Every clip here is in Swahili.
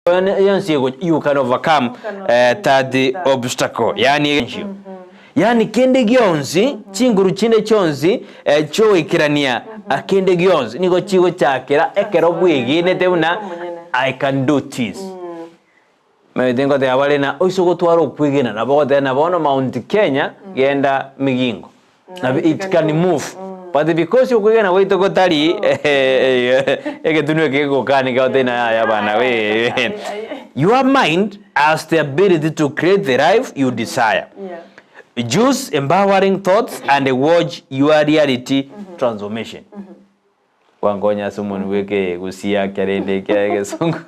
you can overcome that obstacle. Yani kende gionzi chinguru chinde chonzi cho ikirania akende gionzi niko chigo chakera ekero bwigine teuna I can do this. Me tengo te abale na oiso gotwaro kwigina na bogo na bono Mount Kenya genda migingo. Na it can move. But because you kwigina wait go tali eke tunwe ke go kani ka tena ya bana we. Your mind has the ability to create the life you desire. Choose empowering thoughts and watch your reality transformation. Wangonya someone weke Gusii kerende kege songo.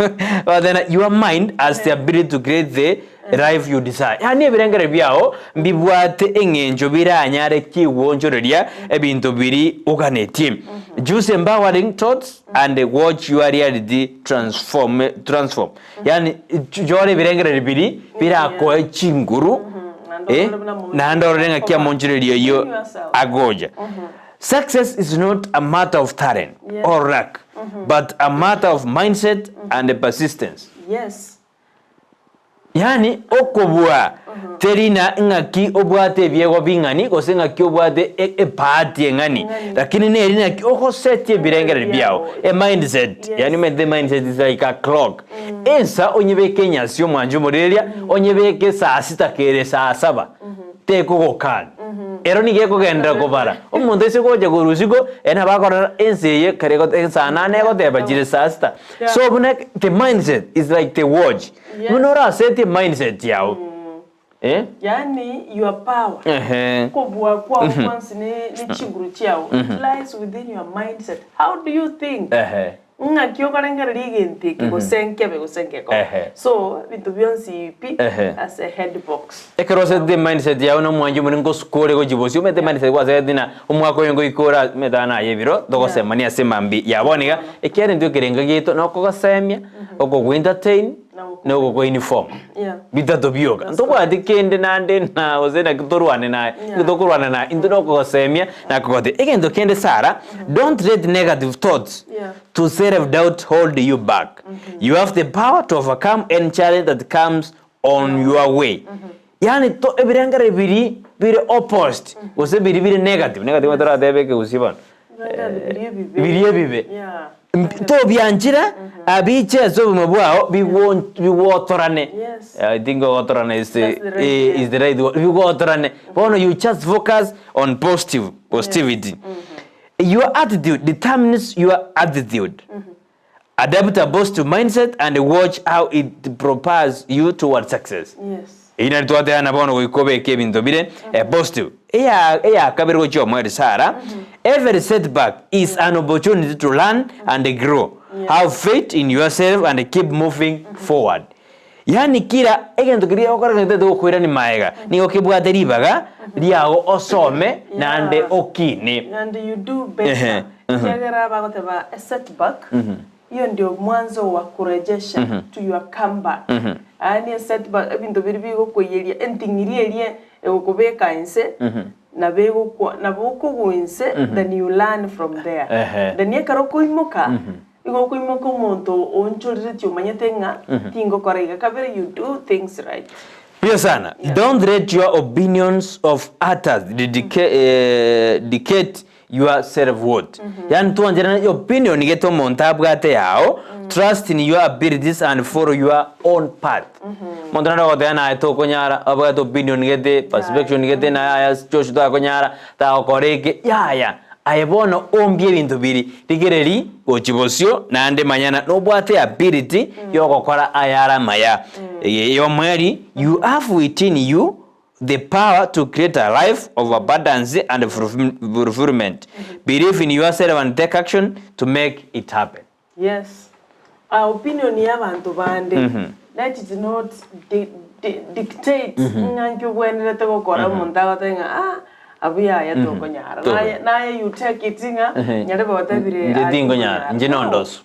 But then your mind has the ability to create the life you desire. Yani ebirengere byao mbibwate engenjo biranyare kiwonjoreria ebintu biri uganetim. Choose empowering thoughts and watch your reality transform. Yani jore birengere biri birako chinguru. Na ndorenga kia monjirerio yo agoja. Success is not a matter of talent or luck, but a matter of mindset and persistence. Yes. Yani okobua terina ngaki obwate byego bingani kose ngaki obwate party ngani lakini nerina ki oko set birengere byao mindset yani the mindset is like a clock ensa onyebeke nyasyo mwanju morelia onyebeke saa 6 kere saa 7 teko gokan ero ni geko gendra kobara omuntu ese koje gorusiko ena bakora enseye kare go saa 8 go teba jire saa 6 so the mindset is like the watch. Munora set the mindset yao. Yani your power. Kobwa kwa once ni chinguru chao. It lies within your mindset. How do you think? Nga kyo karengera rigente ko senke be ko senke ko. So bintu byonsi pi as a head box. Ekero set the mindset yao no mwanju muningo skole go jibosi umete mindset kwa zedina umwako yengo ikora medana yebiro dogo semani asemambi yaboniga ekere ndio kerenga gito no ko semia oko entertain no go uniform bitato bioga ntoko adikende nande na ozena kitorwane na kitokorwana na indino ko semia na kokote egendo kende sara don't let negative thoughts to self doubt hold you back. You have the power to overcome any challenge that comes on your way. Yani to ebirangare biri opposed ose biri negative watara debeke usiban biri bibe to byanjira abiche zo mabwao biwotorane. I think wotorane is the right word. Biwotorane bono you just focus on positivity. Your attitude determines your attitude. Adapt a positive mindset and watch how it propels you towards success. Ina tuate ana bono wikobe kebinto bire positive. Eya kabirgo chomo sara. Every setback is an opportunity to learn and grow. Have faith in yourself and keep moving forward. Yani kira egento kiria okora ngete do kwira ni maega ni okibwa deribaga liago osome nande okini and you do better. Kigera bagoteba a setback hiyo ndio mwanzo wa kurejesha to your comeback. Ani setback ebintu biribigo kweyeria entingirie ekubeka inse na bego kwa na boko guinse then you learn from there. Then yekaro kuimoka igo kuimoka umuntu onchorire tyo manyetenga tingo korega kabere you do things right. Pia sana don't let your opinions of others dictate your self-worth. Yani tuanjira your opinion nigeto montabwate yao trust in your abilities and follow your own path. Mondana ko dena eto konyara abaga to opinion nigete perception nigete na ya chocho ta konyara ta okoreke ya ayebono ombie bintu biri tigereri ochibosio na ande manyana no bwate ability yo kokora ayara maya yo mweri you have within you the power to create a life of abundance and fulfillment. Believe in yourself and take action to make it happen. Yes. Our opinion ya bantu bande. That is not dictate. Nganju bwenere te gukora mundaga tenga abuya ya to konyara. Na you take it inga nyare batabire. Ndingo nyara. Njinondoso.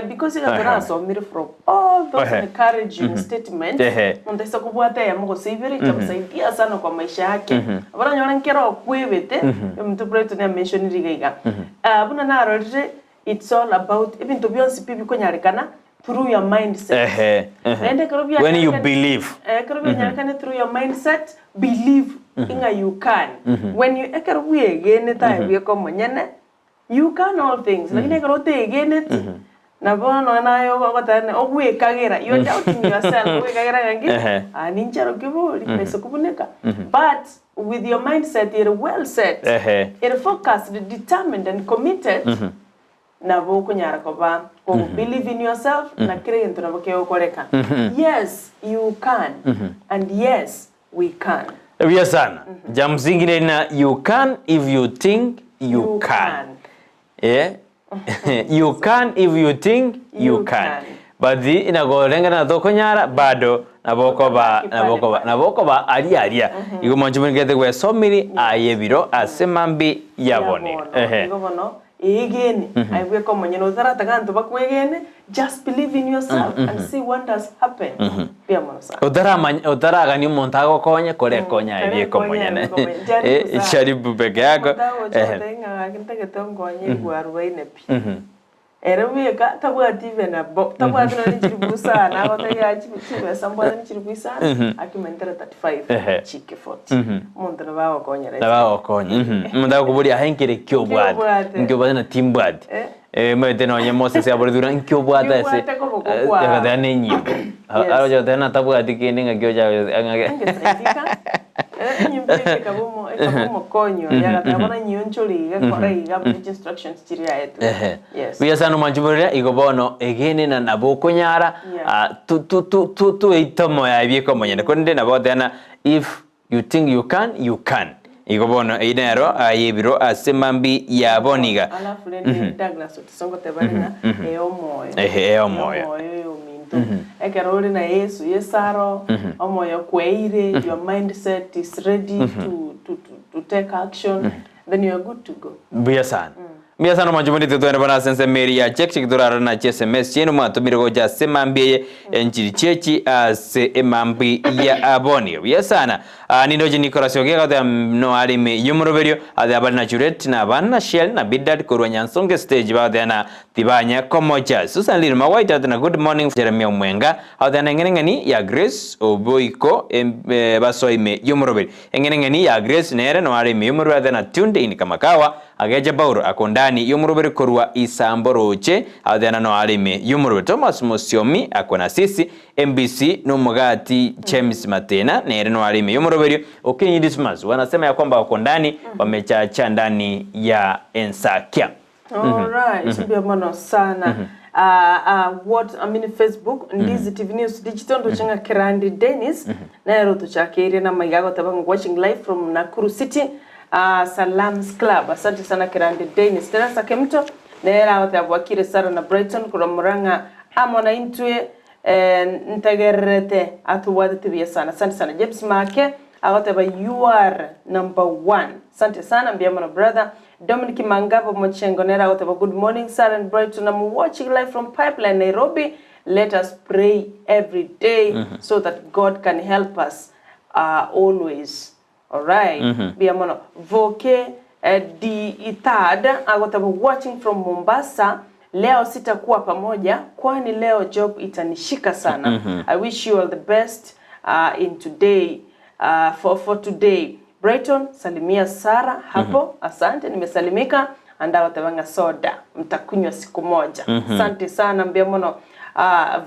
Because you have to mirror from all those encouraging statements. Mondesa kubwata ya Mungu siviri chamsaidia sana kwa maisha yake. Abana nyona nkero kwebete mtu Brighton ya mention rigaiga. Abuna na rode it's all about even to be on CPB konyarekana through your mindset. When you believe. Through your mindset, believe inga you can. When you again you can all things. Like again it. You're doubting yourself. But with your mindset, you're well set, you're focused, determined, and committed. Believe in yourself. Yes, you can. And yes, we can. You can if you think you can. Yeah. You can if you think you can. But the inagolenga na dokonyara bado nabokoba aria. Igo manjumeni gete we somiri ayebiro asemambi yabone. Just believe in yourself and see wonders happen. Utara gani montago konya kore konya ebie komonyene. Sharibu peke yako. Mwete no nye Moses ya bordura nkyo bwata ese ya nenyi aro jo tena tabu atiki ninga kyo ja nyumbeke kabumo konyo ya tabona nyoncholi ga korei ga instructions chiria yetu. Yes biya sanu manjuburia igobono egene na nabokonyara tu itomo ya bieko monyene konde nabotena if you think you can Igobono inero ayebiro asemambi yaboniga. Alafu lende Douglas utisongo tebalina eomoyo. Eomoyo. Ekerole na Yesu yesaro omoyo kweire your mindset is ready to take action then you are good to go. Biya sana majumuni tutuene bana sense meri ya check durara na SMS chenu matumire goja semambi enchiri chechi semambi ya aboni. Biya sana ninoje Nicolas Ogega da no alime yumuroberio ade abali na Juret na bana Shell na Bidad korwa nyansonge stage ba na tibanya komocha Susan Lirma White na good morning Jeremia Mwenga ade na ngeni ya Grace Oboiko basoime yumuroberio ngeni ya Grace nere no alime yumuro ade na tunde in kamakawa ageja bauro akondani yumuruberi korwa isamboroche adena no alime yumuruberi Thomas Musiomi akona sisi MBC no mugati James Matena nere no alime yumuruberi Okenyi Dismas wanasema ya kwamba wakondani wamechacha ndani ya Ensakia. Alright, sibia mono sana. What I mean Facebook Ndizi TV News Digital ndochanga Kirandi Dennis na roto chakere na magago tabangu watching live from Nakuru City. Salams Club. Asante sana Kirandi Dennis. Tena sakemto nera watabwakire sara na Brighton kuromuranga amona intwe ntagerete atuwade tibia sana. Asante sana James Make awataba you are number 1. Asante sana mbiama na brother Dominic Mangabo Mochengo nera awataba good morning sir and Brighton. I'm watching live from Pipeline Nairobi. Let us pray every day so that God can help us always. Alright, biamono voke di itada agotaba watching from Mombasa. Leo sitakuwa pamoja kwani leo job itanishika sana. I wish you all the best in today for today. Brighton salimia Sara hapo. Asante nimesalimika anda watabanga soda mtakunywa siku moja. Asante sana biamono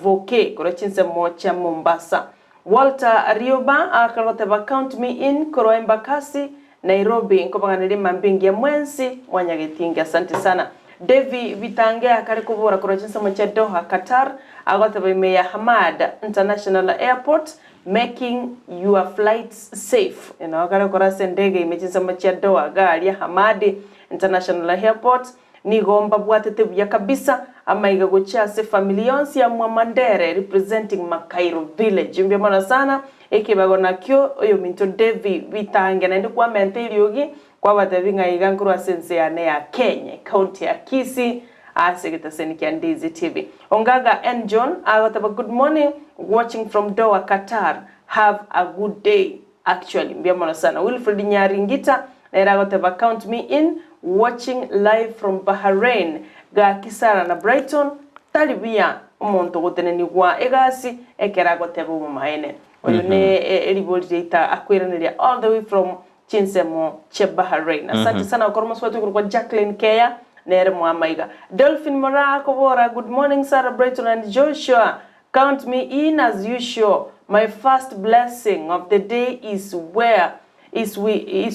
voke kurachinse mocha Mombasa. Walter Arioba akaloteba count me in Koro Embakasi Nairobi nkobanga mambingi ya mwensi mwanyagetingi. Asante sana Devi Vitange akarikubura kurachinsa mcha Doha Qatar agoteba imeya Hamad International Airport making your flights safe. Akare korase ndege imechinsa mcha Doha gari ya Hamad International Airport ni gomba bwatete buya kabisa ama igagochase familions ya Mwamandere representing Makairo village. Mbiamana sana ekibago nakyo oyo minto Devi Vitange na ndikuwa menteliogi kwa batavinga igankuru asense ya Kenya county ya Kisii aseketa seniki Ndizi TV. Ongaga and John agotaba good morning watching from Doha Qatar. Have a good day actually. Mbiamana sana Wilfred Nyaringita na agotaba count me in watching live from Bahrain ga Kisara na Brighton talibia umuntu guteneni gwa egasi ekera goteba mu maene oyo ne eliboli ita akwiraniria all the way from Chinsemo Bahrain. Asante sana kwa maswali kwa Jacqueline Keya nere Mwamaiga. Dolphin Morako Bora, good morning Sarah Brighton and Joshua. Count me in as usual. My first blessing of the day is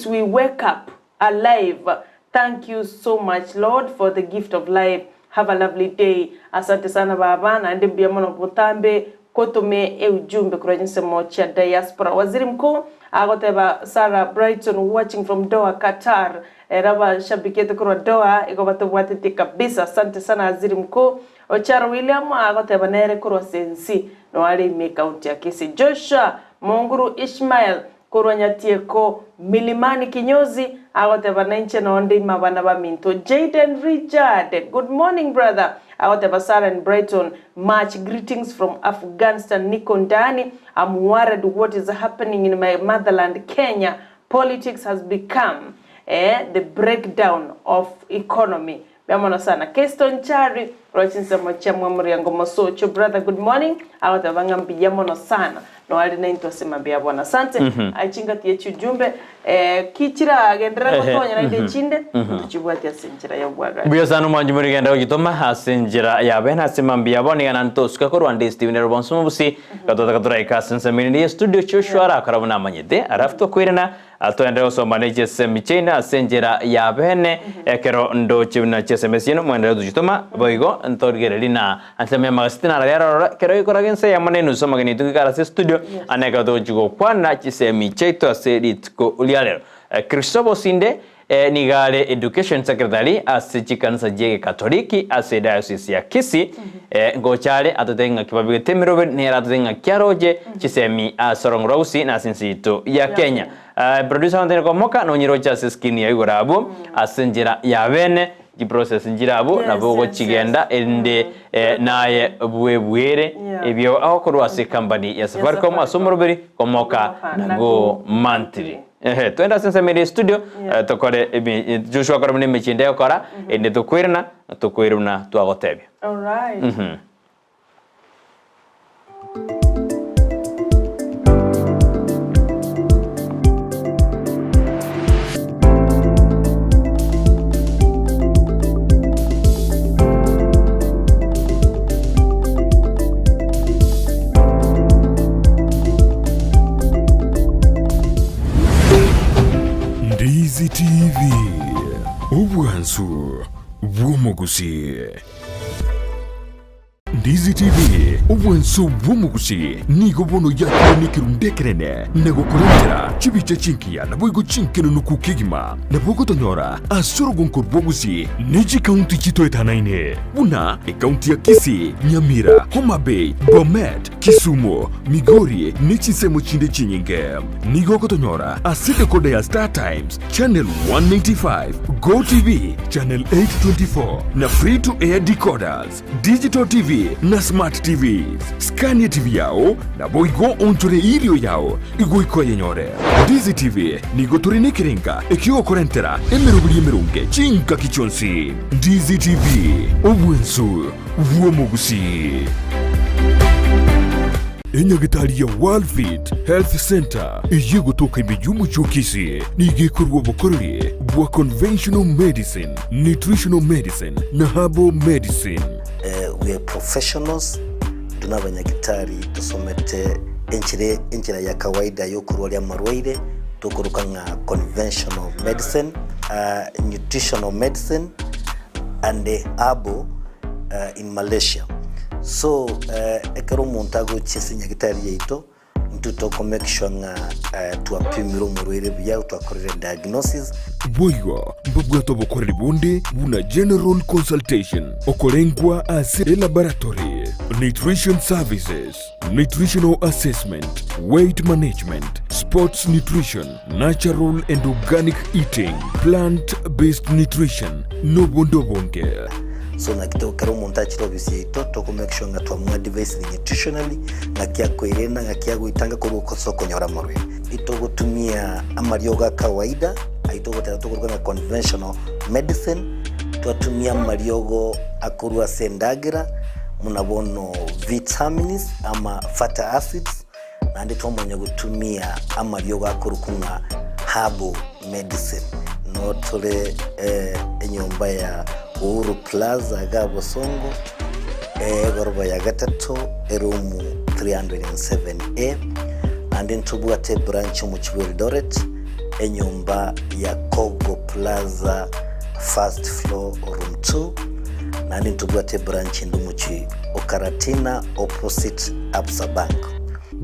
we wake up alive. Thank you so much Lord for the gift of life. Have a lovely day. Asante sana baba na ndibia mono butambe kotume ujumbe kwa Chinsemo cha diaspora. Waziri mkuu agoteba Sarah Brighton watching from Doha, Qatar. Raba shabikete kwa Doha iko batubwatiti kabisa. Asante sana waziri mkuu. Ocharo William agoteba nere kwa sensi no ali me kaunti ya Kisii. Joshua Monguru Ishmael Kuronyatieko Milimani Kinyozi agoteba nanche na onde mabana ba minto. Jaden Richard, good morning brother. Agoteba Sarah and Brighton, much greetings from Afghanistan. Niko ndani. I'm worried what is happening in my motherland Kenya. Politics has become the breakdown of economy. Biamono sana. Keston Chari Rochins mocha mwamuri yango mosocho brother, good morning. Agoteba ngambi biamono sana. No ali na into sema bia bwana. Asante. Achinga tie jumbe kichira agendera gotonya na ide chinde tuchibwati asinjira ya bwaga. Bio sana mwanjumuri genda ogitoma asinjira ya bena simambia boni gananto suka ndi Steven Robinson busi katora ikasensa mini studio choshwara karabuna manyede arafto kwirena atoende osomane chese michina asinjira ya bene ekero ndo chibna chese mesino mwendera tujitoma boigo ntorgerelina antleme magastina la yara kero ikoragense ya manenu somageni tukara studio aneka dojigo kwana chese micheito asedit ko ulialero Kristobo Sinde nigale education secretary ase kanisa jege katoliki ase diocese ya Kisii ngochale atotenga kibabige temirobe nera atotenga kyaroje chisemi asorongrosi na sinsito ya Kenya. Producer antene komoka no nyirocha ase skini ya igorabo asenjira ya bene di process njirabo na bogo chigenda ende naye buwebwere ebyo akokorwa ase company ya Safaricom asomoroberi komoka nago mantri. Tuenda sensa media studio tokore Joshua kora mne mechinde yakora ende tukwirna tuagotebya. All right. Ndizi TV Ubwansu Gusii. Ndizi TV Ubwansu Gusii nigo bono yakire nikirundekerene nego kurengera chibiche chinkia na boigo chinkeno nukukigima na bogo tonyora asoro gonkor Gusii neji county chito etanaine buna county ya Kisii, Nyamira, Homa Bay, Bomet, Kisumu, Makori nechi semo chinde chinyinge nigo kotonyora asite kode ya Star Times channel 195, Go TV channel 824 na free to air decoders, digital TV na smart TVs. Scania TV yao na boigo ontore ilio yao igo yenyore. Ndizi TV nigo turine kirenga ekio korentera emerubuli emerunge chinka kichonsi. Ndizi TV Ubwansu Gusii. Enyagitari ya World Fit Health Center iyi gutoka imijumbu chokisi nigikorwa bukorere bwa conventional medicine, nutritional medicine na herbal medicine. We are professionals, tunabanyagitari tusomete enchira ya kawaida yo kurwalia marwaire tukuruka nga conventional medicine, nutritional medicine and herbal in Malaysia. So ekero montago chese nyagitari yeito ntutoko make sure nga tuapimiro murwere bya twakorera diagnosis boigo mbabwa tobokorera bonde buna general consultation okorengwa as laboratory, nutrition services, nutritional assessment, weight management, sports nutrition, natural and organic eating, plant-based nutrition no bondo bonge. So na kito karo montaji obviously to make sure nga twa device nutritionally nga kya kwerena nga kya guitanga ko soko nyora morwe ito gutumia amarioga kawaida aito gutatu na conventional medicine twatumia mariogo akurwa sendagira munabono vitamins ama fatty acids nandi twamanya gutumia amaryo gakurukunga herbal medicine no tole enyumba ya Uhuru Plaza Gabosongo goroba ya gatatu erumu 307A nandi ntubwate branch mu Eldoret enyumba ya Kogo Plaza first floor room 2 nandi ntubwate branch ndumuchi Okaratina opposite Absa Bank.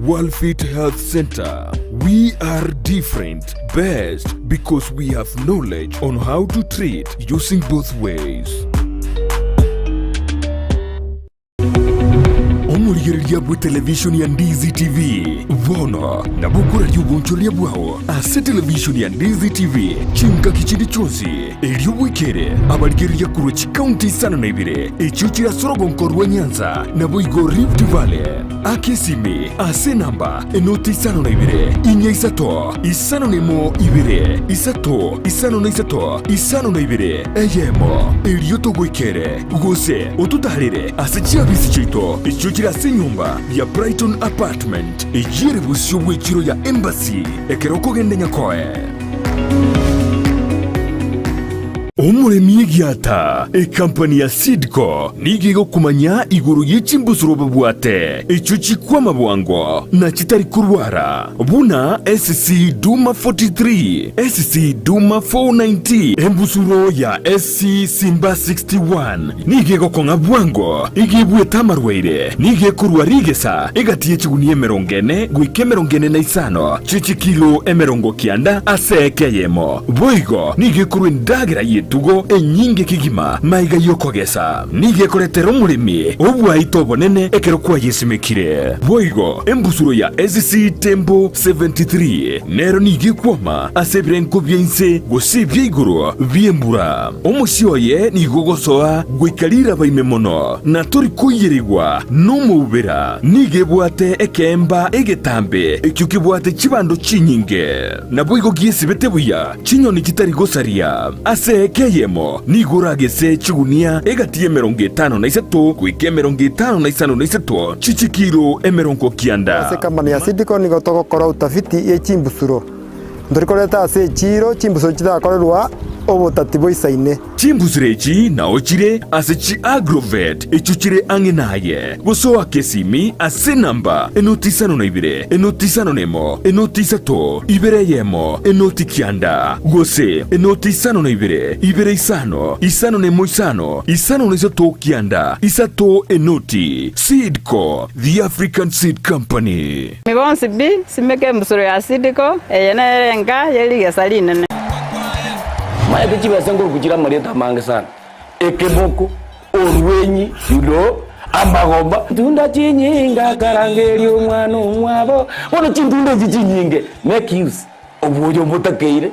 Worldfit Health Center. We are different, best because we have knowledge on how to treat using both ways. Omurigereria bwa television ya Ndizi TV vono na bukura yubuncholia bwao ase television ya Ndizi TV chinka kichindi chonsi elio wikere abarigereria kurochi county sana na ibire echuchira sorogonkorwa Nyanza na boigo Rift Valley akesimi ase namba enoti sana na ibire inya isato isano nemo ibire isato isano na isato isano na ibire eyemo elio togwikere gose otutarire ase chiabisi chito echuchira ase nyumba ya Brighton apartment ejire busyo bwechiro ya embassy ekeroko gende nyakoe omuremi egiata ekampani ya Sidco nigigo kumanya iguru y'ichimbusuro bwate echo chikwama bwango na chitari kurwara buna SC Duma 43 SC Duma 490 embusuro ya SC Simba 61 nigigo konga bwango igibwe tamarweire nige kurwarigesa egatiye chigunie merongene gwike merongene na isano chichi kilo emerongo kianda asekeyemo boigo nige kurwendagira tugo enyinge kigima maiga yokogesa nige koretero murimi obwa itobonene ekero kwa yesimekire boigo embusuro ya SC Tembo 73 nero nige kwama asebrenko byense gosibye iguru byembura omusyoye nigogosoa gwikalira baimemono na tori kuyiregwa numubera nige bwate ekemba egetambe ekyuki bwate chibando chinyinge na boigo giesibete buya chinyoni kitari gosaria ase keyemo niguragese chigunia egatie 53 kwike 55 chichikiro emerongo kianda ase kampani ya Sidco nigo togokora utafiti ye chimbusuro ndorikoreta ase chiro chimbusuro chitakorerwa obotati boisaine chimbusirechi na ochire ase chi agrovet echuchire angenaye goso akesimi ase namba enotisano na ibire enotisano nemo enotisato ibere yemo enotikianda gose enotisano na ibire isano nemo isano nesato kianda isato enoti Sidco the African Seed Company mibonsi bi simeke mbusuro ya Sidco yenerenga yeligesaline maeke chibasenguru kuchira marieta mange sana ekeboko orwenyi yudo amagomba tunda chinyinga karangeri omwana omwabo bono chintunda chinyinge make use obuyo mutakeire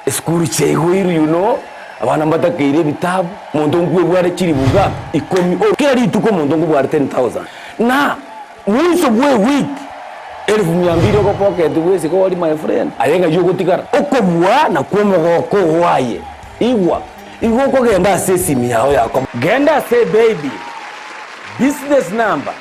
eskuru chegwiru abana mbatakeire bitabu muntu ngwe bware chiri buga ikomi kera rituko muntu ngwe bware 10000 na mwiso bwe week 1200 ko pocket wese ko wali my friend ayenga yugo tikara okobwa na kwomogoko waye igwa ko genda sesi miao yako genda say baby business number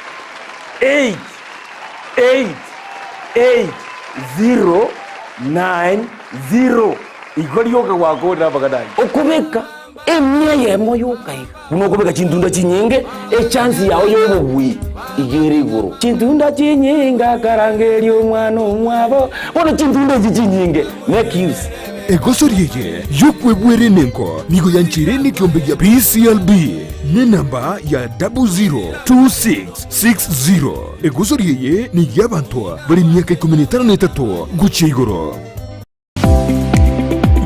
888090 igori yoga wako nabagadani okubeka emya yemo yokai unokubeka chintunda chinyinge chance yao yobugwi igiri guru chintunda chinyinga karangeri omwana omwabo bono chintunda chinyinge make use egosoriye yokwebwere nenko nigo yanchire nikyombe ya PCLB ne namba ya 002660 egosoriye ni yabantu bari myaka 13 guche igoro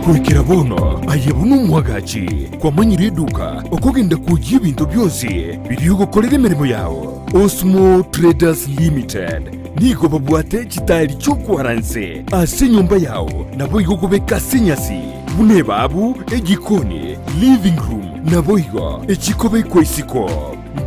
kwikira bono ayebuno mwagachi kwa manyire duka okogenda kujya ibintu byose biriyo gukorera imirimo yawo Osmo Traders Limited nigo babwate kitari cyo kwaranse ase nyumba yawo nabo igogobeka senyasi bune babu egikoni living room nabo igo ekikobe kwesiko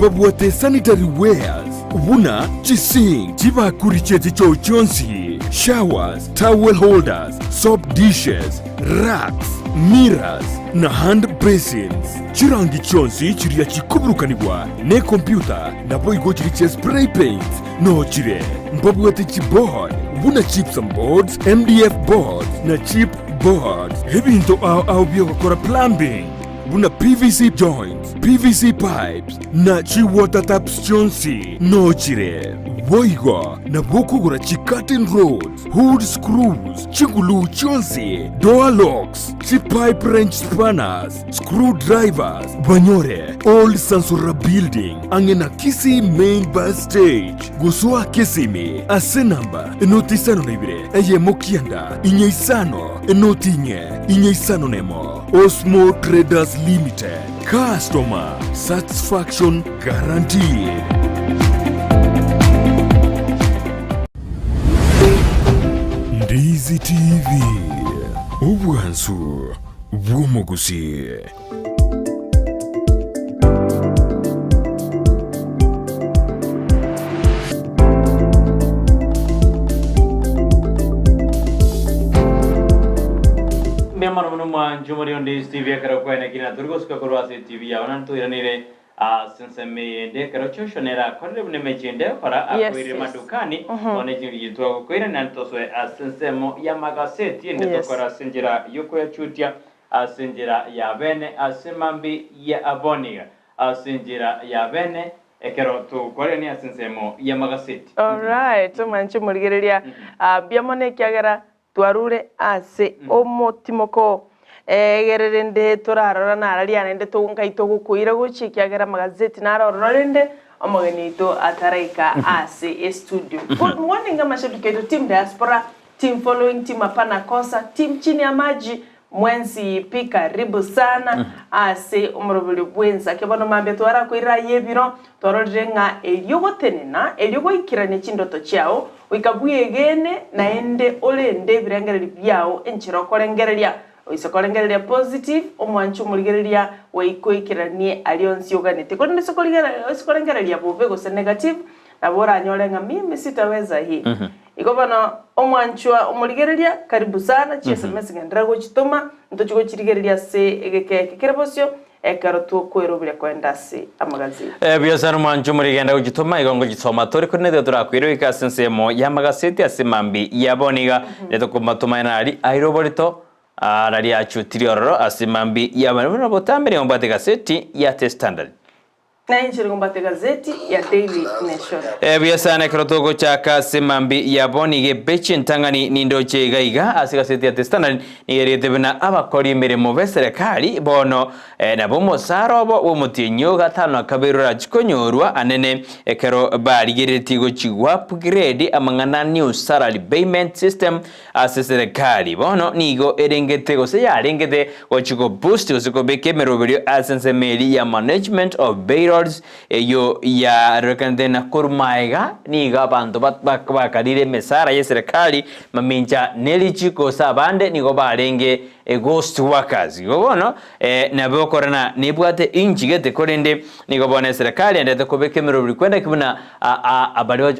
babwate sanitary wares buna chising chibakuri chete cyo cyonsi showers, towel holders, soap dishes, racks, mirrors na hand basins. Chirangi chonsi chiria chikuburukanibwa ne computer na boigo chiriche spray paint no chire mbabwate chipboard buna chips and boards, MDF boards na chip boards. Hebinto au bio kora plumbing buna PVC joints, PVC pipes na chi water taps chonsi no chire boigo na bokugura chi curtain rods, hood screws, chingulu chonsi, door locks, chi pipe wrench spanners, screwdrivers, banyore, old Sansura building, angena Kisii main bus stage, gusua Kisimi, asenamba, enotisano nebire, eye mokianda, inyeisano, enotinye, inyeisano nemo, Osmo Traders Limited, customer satisfaction guaranteed. Ndizi TV, ubwansu bw'omugusi. Memang menumbuh jumlah Ndizi TV kerana kau yang kini terus kekeluaran TV ya, orang tu yang ni senseme ende karacho shonera kore bune mechende para akwiri madukani one jiri yitwa kwira nantoswe sensemo ya magazeti ende tokora sinjira yuko ya chutia sinjira ya bene asimambi ya aboniga sinjira ya bene ekero tu kore ni sensemo ya magazeti. All right, so manchi murigereria biamone kyagera twarure ase omotimoko gererende turarora narariana ende tungaito gukuira guchikiagera magazeti narororende omogenito ataraika ase studio. Good morning amashabiki team diaspora, team following, team apana kosa, team chini ya maji mwenzi pika karibu sana ase umurubuli bwenza kebono mambe twara kuira yebiro tororenga elyogotenena elyogoikirane chindoto chao wikabuyegene naende olende birengereri byao enchiro korengereria oisokorengereria positive omwanchu murigereria waikoikiranie alionsi yoganete konde sokorengereria bobe gose negative nabora anyolenga mimi sitaweza hii ikobana omwanchwa omurigereria karibu sana SMS ngendera gochitoma ntochiko chirigereria se egeke kerebosyo ekarotu kwerobire kwenda se amagazini biosano mwanchu murigenda gochitoma igongo gitsoma tori kunede turakwiro ikasensemo ya magazeti asimambi yaboniga neto kumatuma nari airoborito rari achutiriororo asimambi yabona botambere ngombate gazeti ya The Standard na inchiri ngombate gazeti ya Daily Nation biasana krotogo chaka simambi yabonige bechi ntangani nindoche gaiga asigazeti ya The Standard nigerete bina abakori mirimo beserekali bono na bomo sarobo umutinyo gatano akaberura chikonyorwa anene ekero barigereti go chigwa upgrade amangana new salary payment system aseserekali bono nigo erengete go se yarengete go chigo boost go siko beke meroberio asense meli ya management of payroll yo ya rekandena kurmaiga niga bantu bakarire mesara ya serikali maminja nelichiko sabande nigo barenge ghost workers gobono na bokorana nibwate injigete korende nigo bone serikali ndete kobekemero buri kwenda kibuna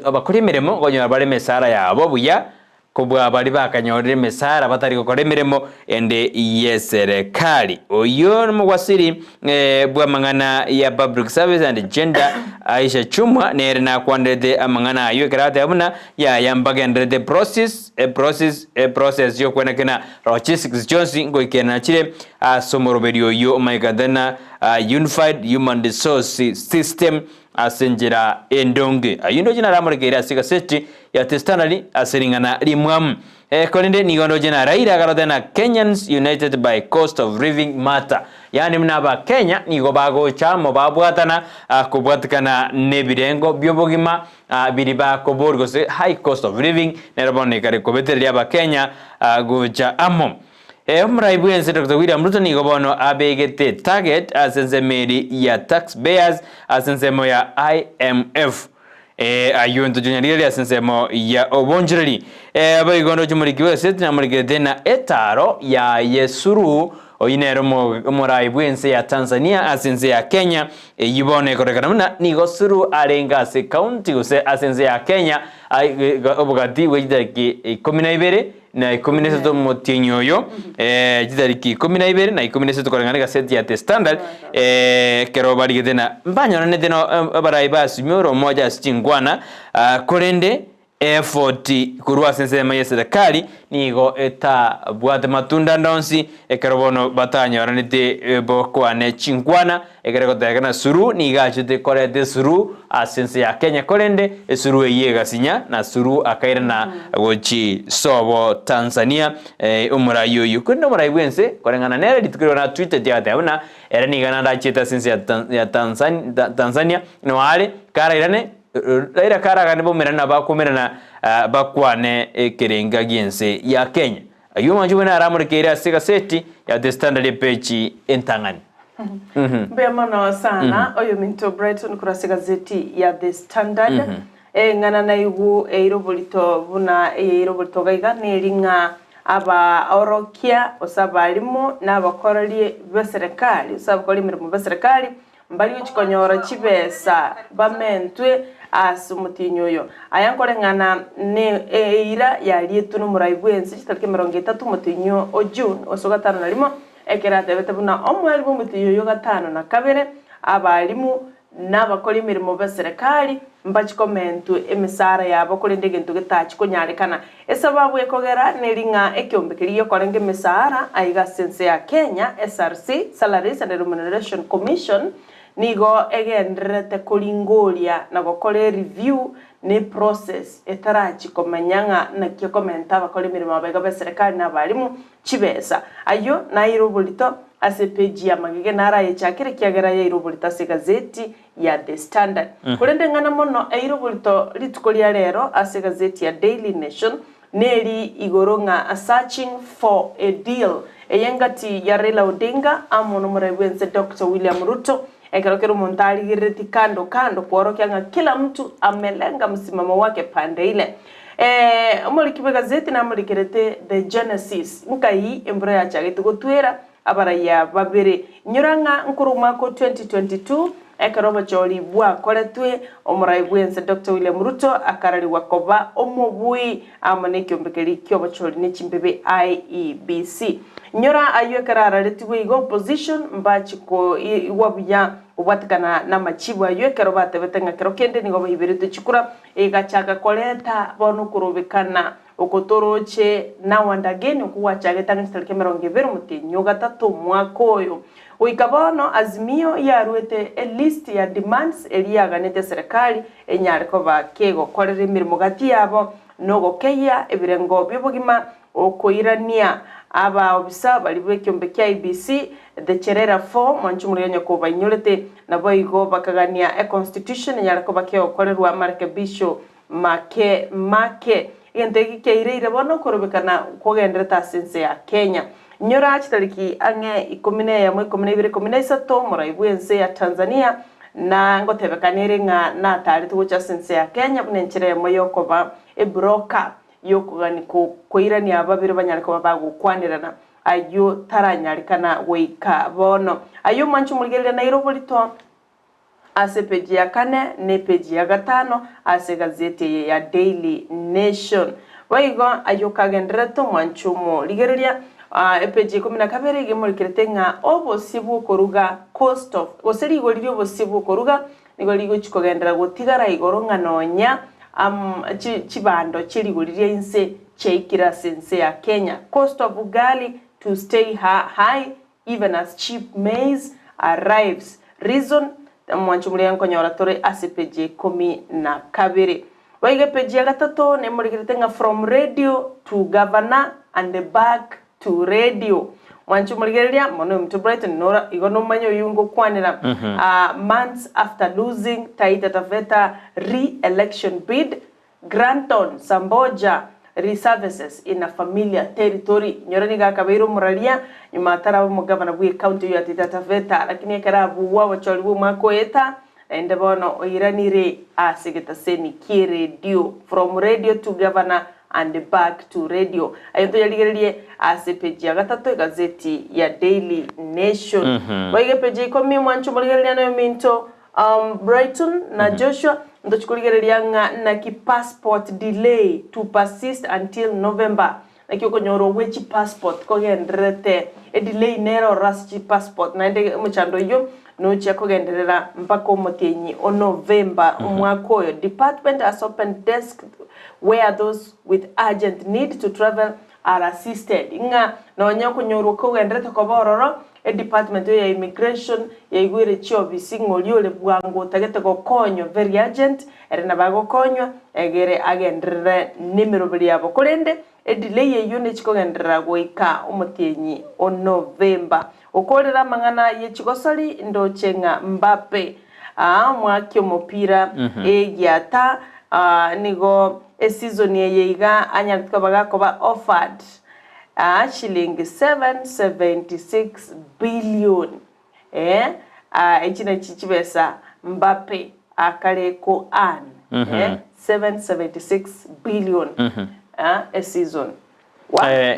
abakuri miremo gonyo bare mesara yabo buya kubwa bari bakanyorere mesara batari gukora imirimo ende yeserekali oyo mugwasiri bwa mangana ya public service and gender Aisha Chumwa nere na kwandede amangana ayo karate abuna ya yambagendede process yo kwena kena logistics Johnson ngo ikena chire somoroberio yo maikadana unified human resource system asenjira endonge ayundo jina ramurikira sigaseti ya The Standard aseringana limwam kolinde nigondo jina raira garodena Kenyans United by Cost of Living Matter yani mnaba Kenya nigo bago chamo babwatana kubwatikana nebirengo byobogima biriba koborgo se high cost of living nerabone kare kobeteria ba Kenya goja amo Mraibu yense Dr. William Ruto nigo bono abegete target asenzemeri ya taxpayers asenzemo ya IMF ayunto junyariri asenzemo ya obonjiriri abayigondo jumurikiwe seti na murigede na etaro ya yesuru oyinero morai bwense ya Tanzania asense ya Kenya yibone korekana muna nigo suru arenga se county use asense ya Kenya obugati wejidariki 12 na 13 motinyoyo jidariki 12 na 13 korengana gaseti ya The Standard kero bari gitena mbanyona neteno abarai basumyo moja stingwana korende effort kurwa sense ya serikali nigo eta bwate matunda ndonsi ekerobono batanya oranite bokwane chingwana ekerego tegana suru niga chute korete suru asense ya Kenya korende suru eyega sinya na suru akairana gochi sobo Tanzania umurayo yukundo murai bwense korengana nere litukiro na Twitter tiateuna era niga nanda chita sense ya Tanzania no ale kara irane Laira karaga nebo merana bakumerana bakwane ekerenga giense ya Kenya. Ayuma njubena aramurikira siga seti ya The Standard page entangani. Bemana sana oyo minto Brighton kurasiga gazeti ya The Standard. Ngana na igu eirobolito buna eirobolito gaiga neringa aba orokia osabalimo n'abakorali b'eserikali osabakora imirimo b'eserikali mbali uchikonyora chibesa bamentwe asumutinyoyo ayankore ngana ne eira yalietu no muraibwense chitarike 30 mutinyo o June osogatano nalimo ekerate betebuna omwali bo mutinyo gatano na kabere abalimu n'abakora imirimo b'eserikali mbachikomentu emisara yabo kuri ndege ntugetachi konyarekana esababu ekogera neringa ekyombekeriyo korenge misara aiga sense ya Kenya SRC Salaries and Remuneration Commission nigo egendrete kulingolia na gokore review ni process etarachi komanyanga na kyo komenta bakore mirimo abega be serikali n'abalimu chibesa ayo na irobolito asepeji ya magege nara yechakire kiagera ya irobolito se gazeti ya The Standard kurende ngana mono irobolito litukolia rero ase gazeti ya Daily Nation neri igoronga searching for a deal eyengati ya Raila Odinga amono murebwense Dr. William Ruto ekerokero montari gireti kando kuorokianga kila mtu amelenga msimamo wake pande ile omolikibe gazeti na molikirete The Genesis mukai embra ya chagete gotwera abaraya babere nyuranga nkuruma ko 2022 ekeroba choli bwa koretwe omuraibwense Dr. William Ruto akarari wakoba omobui amanekyo mbekeri kyoba choli nechimbebe IEBC nyora ayo karara letiwe igo position mbachiko iwabuya ubatikana na machibu ayo keroba tebetenga kerokende nigo bahibirite chikura egachaka koleta bono kurubikana okotoroche na wandageni kuwachageta ngistalike 20 mutinyo gatatu mwakoyo uikabono azimio yaruete a list ya demands eliaganete serikali enyareko bakego korere mirimo gati yabo nogo keya ebirengo bibugima okoirania aba obisa bali bwekyombe kya IBC the cherera 4 mwanchumuriyo ko banyolete nabo igo bakagania a constitution enyareko bakeo korerwa marekebisho make yentegi keire bono korobekana kogendreta sense ya Kenya nyora chitariki ange 12 muraibwense ya Tanzania na ngotebekanire nga na tari tugocha sense ya Kenya bunenchire moyokoba ebroka yokugani koirani ababire banyariko bagukwanirana ayo taranyarikana weika bono ayo manchu mulgerere na irobolito ase peji ya 4 ne peji ya 5 ase gazeti ya Daily Nation waigo ayo kagendreto manchumo ligereria epeji 12 gemurikirete nga obosibu koruga cost of oseri goliri obosibu koruga nigoligo chikogendera gotigara igoronga nonya chibando chiri goliri inse cheikira sense ya Kenya cost of ugali to stay high even as cheap maize arrives reason mwanchumuli yankonyora tore asipeje 12 waige peji ya 3 ne murikirete nga from radio to governor and back to radio mwanchumuligeria mono mtu Brighton nora igono manyo yungo kwanira months after losing Taita Taveta re-election bid Granton Samboja reservices in a familiar territory nyorani ga kabeiro muralia nyumatara wa mugabana bwe county ya Taita Taveta lakini karabu wa wacholibu makoeta ende bono oiranire asigeta seni ki radio from radio to governor and back to radio. Ayonto yaligererie ase page ya gatatu gazeti ya Daily Nation. Waige page ikomi mwancho maligererie nayo minto Brighton na Joshua ndo chikuligererie na ki passport delay to persist until November. Na kioko nyoro wechi passport kogendrete delay nero raschi passport na ende muchando yo no chako genderera mpaka omotenyi o November umwaka oyo. Department has opened desk where those with urgent need to travel are assisted. Inga na nyako nyoro ko gendrete ko bororo department ya immigration ya igwire chiobisi ngoliole bwango tagete ko konyo very urgent erena bago konyo egere agendrere nimero bili yabo kolende delay ye unit ko gendera goika omotenyi o November. Okorera mangana ye chigosori ndo chenga Mbappe mwaki omupira egyata nigo season ye iga anyalika bagako ba offered shilingi 776 billion echina chichibesa Mbappe akaleko 776 billion a season.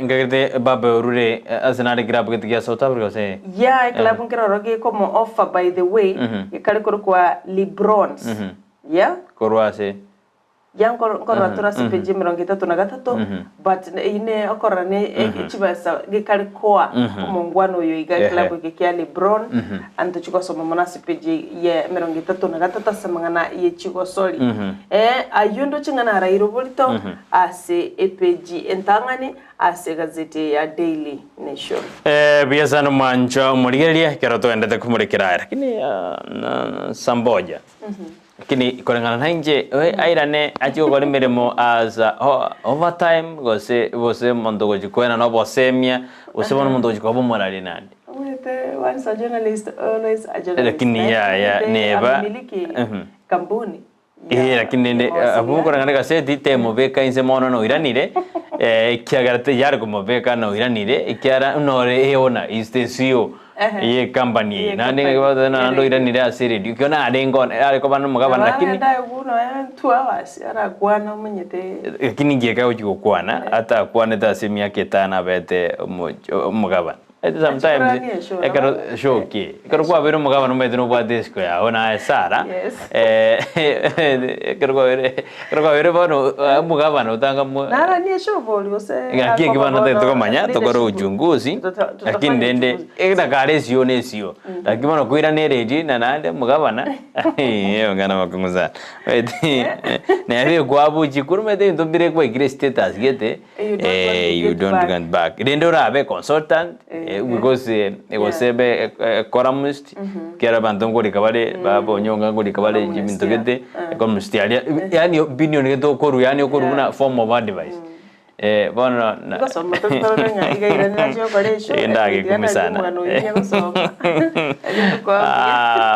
Ngagete baba urure asenare grab getiya South Africa se ya club ngero roge como offer by the way ikale kwa LeBrons ya korwa se yang korwa tura sipeje mirongo 33 but ine okora ne chibasa gikale kwa omongwano yo iga club gekia LeBron anto chikosoma mona sipeje ye mirongo 33 samangana ye chigosoli ayundo chingana rairo bolito ase epeji entangani ase gazeti ya Daily Nation. Biasano mancho murigeria keroto endete kumurikira lakini samboja lakini kolengana nanje airane achi gokora mirimo as overtime gose mondo gojikwena no bosemia usebona mondo gojikobo morali nandi once a journalist always a journalist lakini ya neba kampuni lakini abu kolengana gaseti temo beka inse mono no iranire kiagarate yar como beka no iranire kiara nore eona istesio ye company na ninga bada na ndo iranire asiri dikiona adengo ari ko banu mugabana lakini nda uno 2 hours ara kwana munyete lakini ngeka uko kwana ata kwana ta semia ketana bete mugabana sometimes ekaro shoki ekaro kwa bero mugabana mete no bwa disco ya ona sara ekaro kwa bero bono mugabana utanga nara ni shoboli ose ngaki kibana te tokomanya tokoro uchunguzi lakini ndende ekda kare sio ne sio lakini bono kuira ne reji na nande mugabana ngana makunguza ne ari kwa buji kurumete ndombire kwa igre status gete you don't get back ndendo rabe consultant because egosebe columnist kera bantongo likabale babo nyonga ngo likabale jiminto gete columnist yani opinion geto koru yani okoru una form of advice bono because matotorenga igairana jo koresho ndage kumisana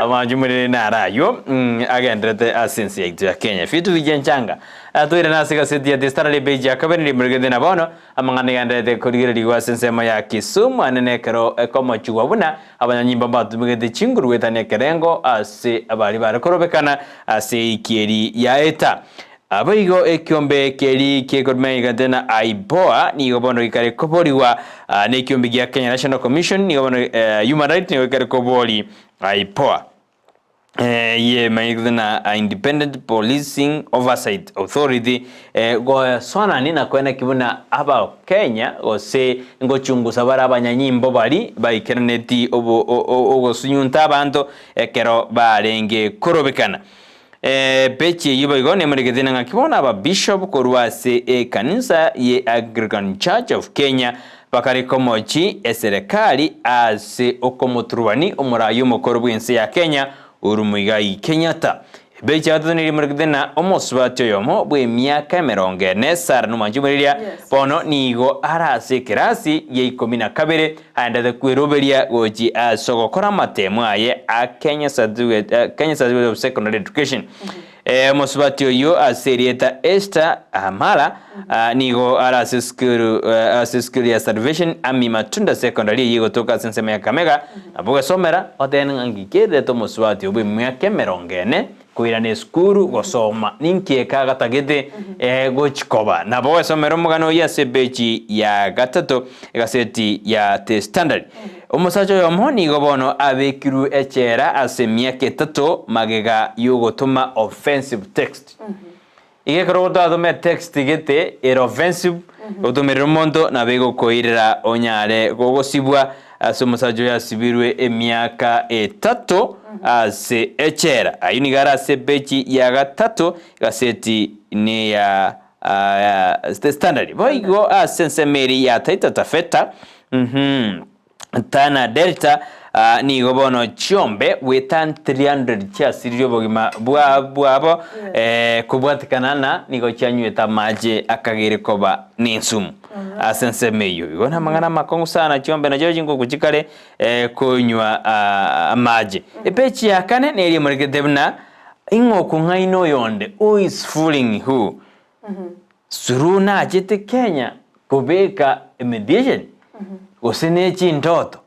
majumire na rayo agendrete asensi ya Kenya fitu vijenchanga atuire nasi gaseti ya Standard Beige akabeni murigede na bono amangane yandete kodigere digwa sensema ya Kisumu anenekero komo chugwabuna abanyanyimba batumugede chinguru wetane kerengo ase abari barakorobekana ase ikieri ya eta abayigo ekyombe keri kegodmaiga tena aiboa ni gobono ikare koboriwa ne kyombe gya Kenya National Commission ni gobono human rights ni ikare kobori aiboa ye maigdana Independent Policing Oversight Authority go sona nina kwena kibuna aba Kenya ose ngochunguza bara abanyanyimbo bari baikeraneti obo sunyunta abantu ekero barenge korobekana pechi yibo igone murigedina ngakibona aba bishop korwase kanisa ye Anglican Church of Kenya bakari komochi eserikali ase okomoturwani omurayo mukoro bw'ensi ya Kenya urumuigai Kenyatta bechi atoni murigedina omoswatyo yomo bwe myaka 40 sara no manjumuriria bono nigo arase kirasi ye 12 anda kwiroberia goji asogokora matemo aye a Kenya Certificate of Secondary Education moswatyo yo aserieta esta amala nigo arase school ya Salvation Army Matunda Secondary yigo toka sensema ya Kamega abuga somera otenga ngikere to moswatyo bwe myaka 40 kuirane skuru gosoma ninkieka gatagete gochikoba nabo esomero mugano ya sebechi ya gatatu gaseti ya The Standard umusacho yomo nigo bono abekiru echera asemia ketatu magega yugotuma offensive text ige karota dome text gete offensive utumira mondo na bego koirira onyare gogosibwa asumusajo ya sibirwe emiaka etatu ase echera ayuni gara sebechi ya gatatu gaseti ni ya The Standard boigo asensemeri ya taita tafeta tana delta ni gobono chombe wetan 300 cha sirio bogima bwabo kubwatikana na nigo chanyueta maje akagere koba ninsumu asensemeyo igona mangana makongo sana chombe na joji ngo kuchikale kunywa maje epechi yakane neri muri debna ingo kungaino yonde who is fooling who suruna jete Kenya kubeka mediation usinechi ndoto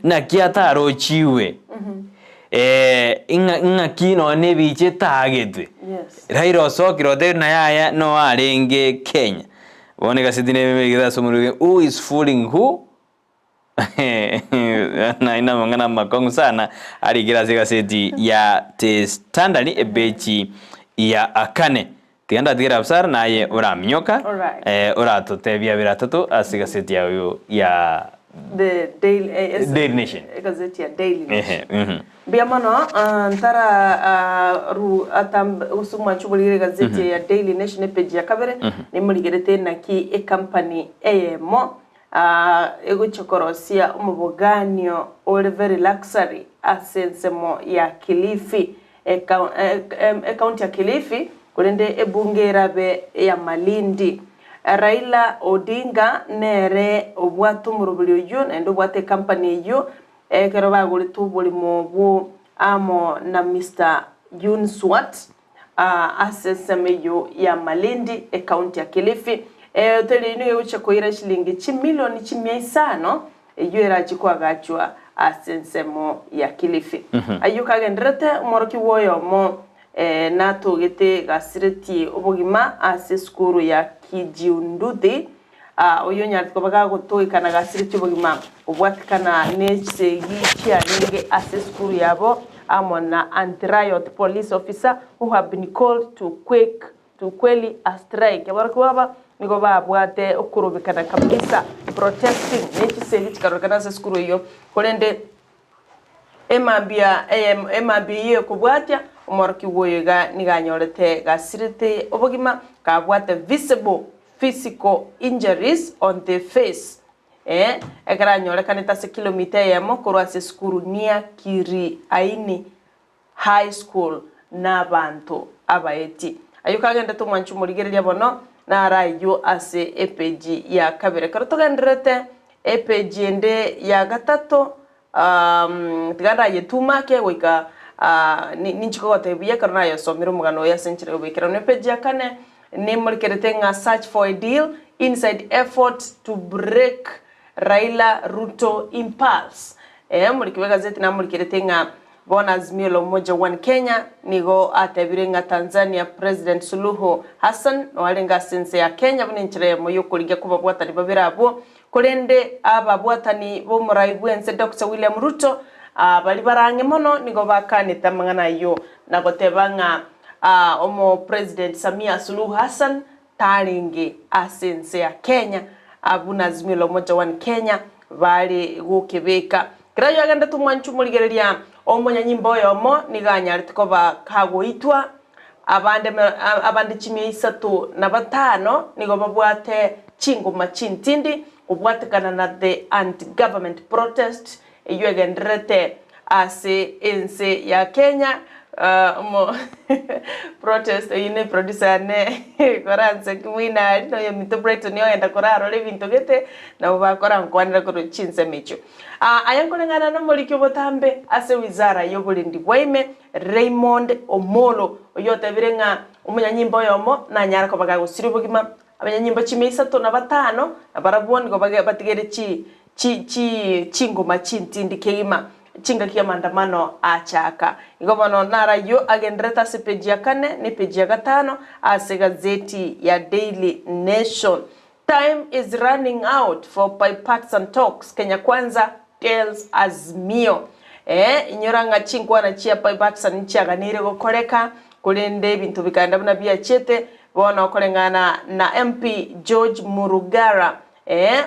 na kiataro chiwe inga kino nebiche tagetwe rairo sokiro de na yaya no arenge Kenya bone gasidine memegida somuru who is fooling who na ina mangana makongo sana arigira gaseti ya The Standard ebechi ya akane tianda digira absar naye uramnyoka uratotebia biratatu asigaseti ya the Daily Nation gazeti ya Daily Nation biamano ntara ru atam usuma chubulire gazeti ya Daily Nation page ya kabere ni muligerete na ki company emo ego chokorosia umuboganio all very luxury asensemo ya Kilifi account ya Kilifi kulende ebunge rabe ya Malindi Raila Odinga nere obwatu murubulio yo endo bwate company yo kero baguli tubuli mu amo na Mr. Yunswat assessment yo ya Malindi account ya Kilifi tele ino yocha koira shilingi milioni 500 yo era chikwa gachwa assessment ya Kilifi ayuka gendrete moroki woyo mo na togete gasireti obogima ase skuru ya Kijiunduthi oyo nyari kobaga gotoikana gasireti obogima obwatikana nechsegi chia nenge ase skuru yabo amona anti-riot police officer who have been called to quell a strike abarkwaba nigo babwate okurubikana kabisa protesting nechsegi chikarukana ase skuru yo kolende emambia kubwatya umoroki woyega niganyorete gasirete obogima kabwate visible physical injuries on the face ekara nyorekana tase kilomita yamo korwase skuru nia Kiri Aini High School na bantu abaeti ayukagenda tumwanchu murigereria bono na rayo ase epeji ya kabere karotogendrete epeji ende ya gatatu tiganda yetumake goika ninchiko watebia karona ya somiro mugano ya century obekera no page yakane ni murikerete nga search for a deal inside effort to break Raila Ruto impulse murikiwe gazeti na murikerete nga bona Azimio la Umoja One Kenya nigo atabirenga Tanzania President Suluhu Hassan walenga sense ya Kenya buninchire moyo kuliga kuba bwatani babirabo kolende aba bwatani bo muraibwense Dr. William Ruto bali barange mono nigo bakanita mangana yo nagotebanga omo President Samia Suluhu Hassan taringe asense ya Kenya abuna Azimio la Umoja One Kenya bali gukebeka kirayo agenda tumwanchu muligereria omonya nyimbo yomo niganya ritikoba kagoitwa abande 35 nigo babwate chingoma chintindi ubwatikana na the anti-government protest eyogendrete ase ense ya Kenya mo protest ine producer ne koranze kumina no yo mito Brighton yo enda koraro le bintu gete na ubakora nkwanira ko chinse mecho ayankolengana no molikyo botambe ase wizara y'obulindi bwaime Raymond Omolo oyote birenga umunyanyimbo yomo na nyara ko bagago siribugima abanyanyimbo 35 abarabwoni ko batigere chingoma chintindi keima chinga kia maandamano achaka igobono narayo agendreta se page ya 4 ni page ya 5 ase gazeti ya Daily Nation. Time is running out for bipartisan talks. Kenya Kwanza tells Azimio. Inyoranga chinkwa na chia bipartisan nchiaga nire gokoreka kulende bintu bikanda buna bia chete bona okolengana na MP George Murugara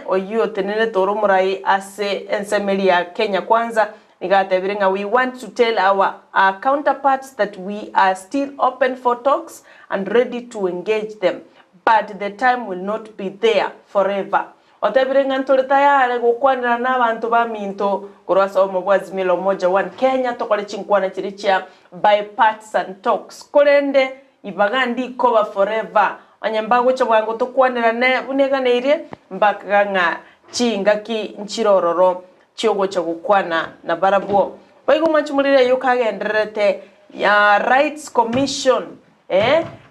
oyo tenene toro murai ase ensemeli ya Kenya Kwanza nigatebirenga. We want to tell our counterparts that we are still open for talks and ready to engage them, but the time will not be there forever. Otebirenga ntole tayari gukwanira n'abantu baminto kurwasa omubwazi milo moja one Kenya tokole chinkwana chirichia bipartisan talks kolende ibagandi koba forever anyambago chabwango tokwanira ne bunega neire mbakanga chinga ki nchirororo chiogo cha gukwana na barabuo baigo manchumurire yukagenderete ya Rights Commission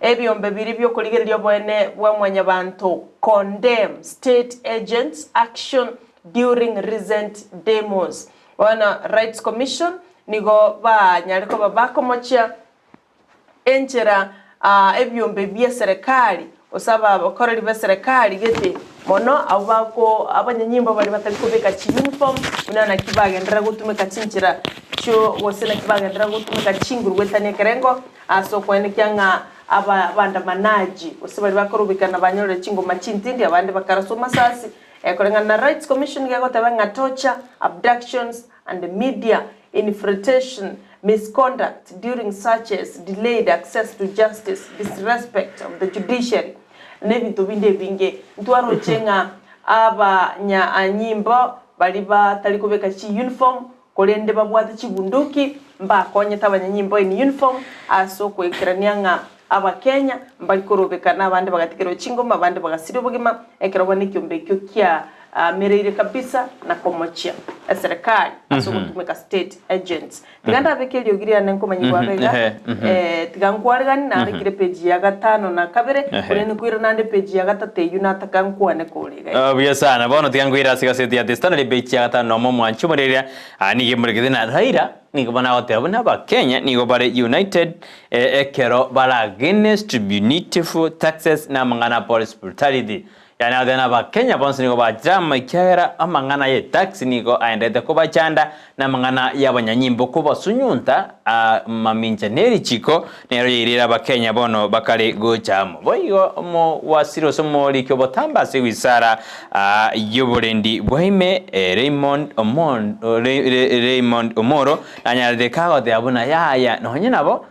ebyombe biri byo kuligerio bwene bwa mwanya bantu condemn state agents action during recent demos. Wana Rights Commission nigo ba nyaliko babako mochia enchera ebyombe bya serikali osaba abakorera ba serikali gete mono abako abanyanyimbo bali batali kubeka chi uniform unana kibagendera gutumika chinchira cyo wosena kibagendera gutumika chingurwe tane kerengo aso kwene kyanga aba banda manaji osibali bakorubika na banyore chingo machintindi abandi bakarasoma sasi ekolengana na Rights Commission yagotabanga torture, abductions and media infiltration, misconduct during searches, delayed access to justice, disrespect of the judiciary. Nebintu binde binge ntwaro chenga aba nya anyimbo bali batali kubeka chi uniform kolende babwata chibunduki mba konye tabanyanyimbo in uniform aso kwekiranianga aba Kenya mbali korobeka nabandi bagatikero chingoma abandi bagasiro bugima ekirabone kyombe kyo kya merere kabisa na komochia serikali aso kutumika state agents tiganda bekeli ogiria nanko manyigwa bega tigangwargani na rekire page ya 5 na kabere kureni kuira nande page ya 3 yunata kankwane kolega obyo sana bono tigangwira sigase ya testana le page ya 5 no momo anchumerera anige muregedena Raila nigo bana otebona ba Kenya nigo bare united ekero bara against punitive taxes na mangana police brutality. Yani adena ba Kenya bonsi nigo ba jama ikera amangana ye tax nigo aendete ko bachanda na mangana y'abanyanyimbo ko basunyunta maminja neri chiko nero yirira ba Kenya bono bakale go chamo boyo mo wasiro somo likyo botamba se wisara yoborendi bwime Raymond Omoro anyade kago de abuna yaya no nyenabo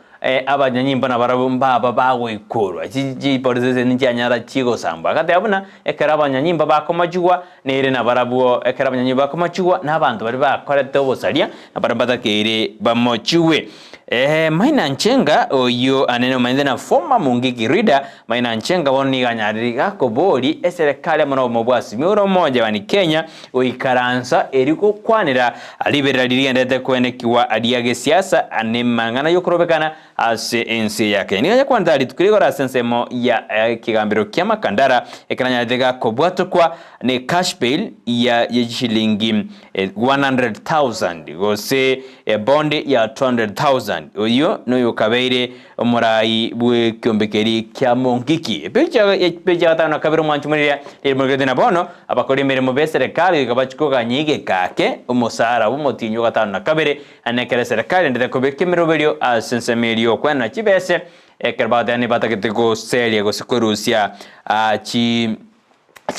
abanyanyimbo na barabumba babawe ikoro ji polisi n'ijyanyara kigo samba kati abuna ekera abanyanyimbo bakomajugwa nere na barabuo ekera abanyanyimbo bakomajugwa n'abantu bari bakorete obosalia na barabata kere bamochiwe Maina Nchenga oyo aneno maende na former mungiki rida Maina Nchenga woni ganyarira ko boli eserikali mono mobwasi miuro moja wani Kenya oikaransa eriko kwanira aliberaliri ndete kwenekiwa adiage siasa anemangana yokurobekana ase ensi yake niga kwanda litukirigora sensemo ya kigambiro kya makandara ekananyarira ko bwato kwa ne cash bail ya shilingi 100,000 gose bonde ya 200,000 oyo no kabeire omurai bwe kyombekeri kya mongiki peja atana kabiro mwanchumurira limugede na bono abakori mirimo beserikali kabachikoga nyige kake umusara umutinyo gatano na kabere anekere serikali ndete kubekemiro belio asensemelio kwana chibese ekerbada ni bataketiko selia go sekurusia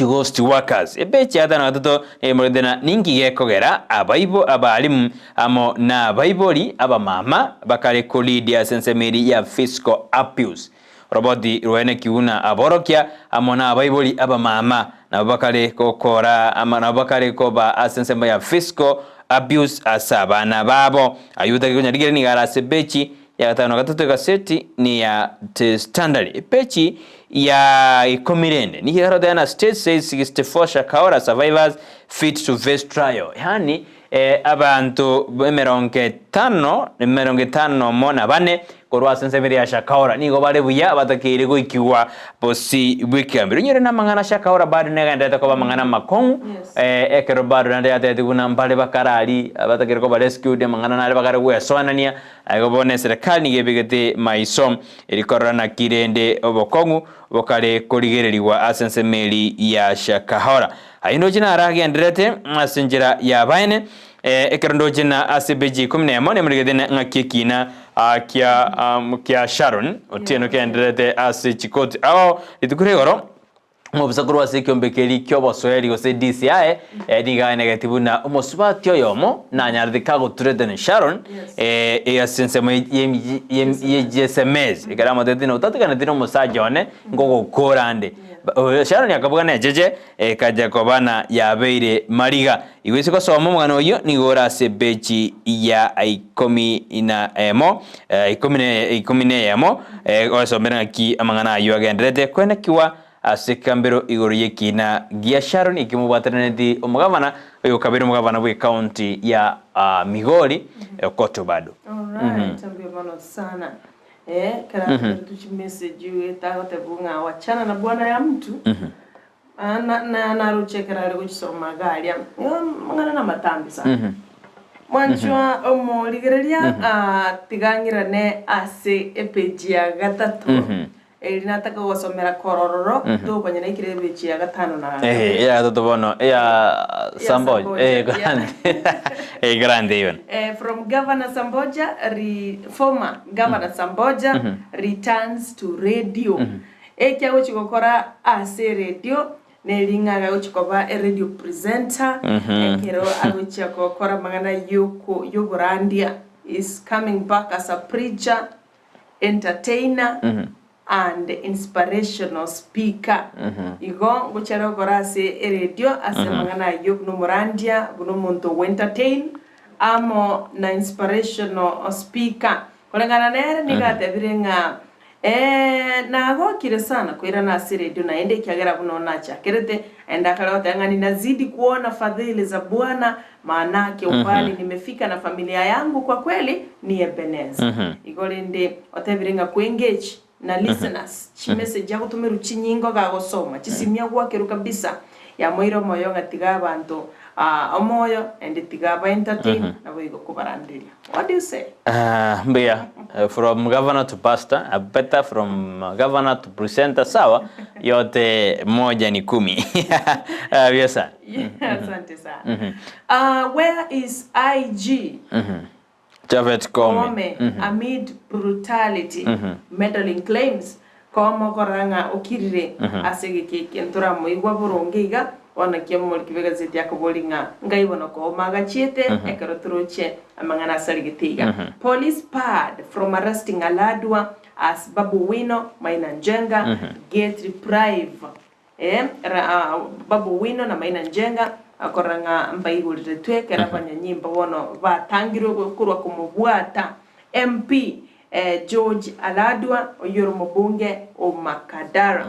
ghost workers ebechi atano atoto emodena ningi gekogera abalimu amo na baiboli abamama bakale kolidia sensemeri ya fiscal abuse roboti ruene kiuna aborokia amo na baiboli abamama na bakale kokora ama na bakale koba asensema ya fiscal abuse asabana babo ayuda kunyarigere ni gara sebechi ya atano gatatu gaseti ni ya standard pechi ya ikomirende ni Rodana state says 64 shakaora survivors fit to face trial yani abantu 50 mona bane korwa sensebiri ya Shakaora nigo bare buya batakire goikiwa bosi bwikambiro nyere na mangana Shakaora bado negandete ko mangana makongu ekero bado nande atete kuna mbale bakarari batakire ko rescue de mangana nale bakare gwesonania agobone serikali nigebegete maisom ilikorana na kirende obokongu bokare korigereriwa asensemeri ya Shakaora aindo jina aragi andrete asenjera ya baine ekerondo jina ACBG 11 ne murigedene ngakikina kia Sharon otieno ke andrete ase chikoti awo itukuregoro mobusakuru wase kyombekeri kyobosoeri gose DCI diga negative na omosubatyo yomo na nyarde kago tureden Sharon asensemo SMS ikaramo dedino tatakana dino musajone ngogo korande Sharon yakabuga nejeje kaja kobana yabeire mariga iwese ko somo mwana oyo nigora sebechi ya 10 emo osomera ki amangana ayo agendrete kwena kiwa asekambero igoro yekina gia Sharon ikimubataraneti omugavana oyo kabiri omugavana bwe county ya Migori Koto bado. Alright, tambio sana. Kara tuchi message etago tebunga wachana na bwana ya mtu. Na ruchekera ari kuchisoma galia. Mangana na matambi sana. Mwanchwa omoligereria tigangira ne ase epeji ya gatatu. Nataka gusomera korororo tubonye nakire bechi ya gatano na ya tobono ya Samboja grande even from Governor Samboja former Governor Samboja returns to radio ekyago chikokora ase radio nelinga uchikoba a radio presenter ekero aguchakokora magana yogorandia is coming back as a preacher, entertainer and inspirational speaker. Igo guchara gorase radio asemangana yok numurandia gunumuntu entertain amo na inspirational speaker. Kolengana nere nigate birenga nago kire sana kuira na radio na ende kiagera buno nacha kerete enda kalota ngani nazidi kuona fadhili za Bwana maanake upali nimefika na familia yangu kwa kweli ni Ebeneza. Igolende otebirenga kuengage na listeners chimessage yako tumeru chinyingo gagosoma chisimya gwakeru kabisa ya moiro moyo ngatiga abantu omoyo and tigaba entertain na boigo kubarandiria. What do you say? From governor to pastor, better from governor to presenter, sawa yote moja ni 10. Yes sir. Asante sana. Where is IG? Javet Kome. Amid brutality, meddling claims komo koranga okirire asege kentura moigwa borongiga ona kiamol kibega zeti yakobolinga ngaibona ko magachiete ekerotroche amangana sarigitiga. Police barred from arresting Aladwa as Babu Wino Maina Njenga get reprieve. Babu Wino na Maina Njenga akoranga mbaigulire twekera banyanyimba wono batangiro kurwa kumubwata MP George Aladwa oyoro mubunge o Makadara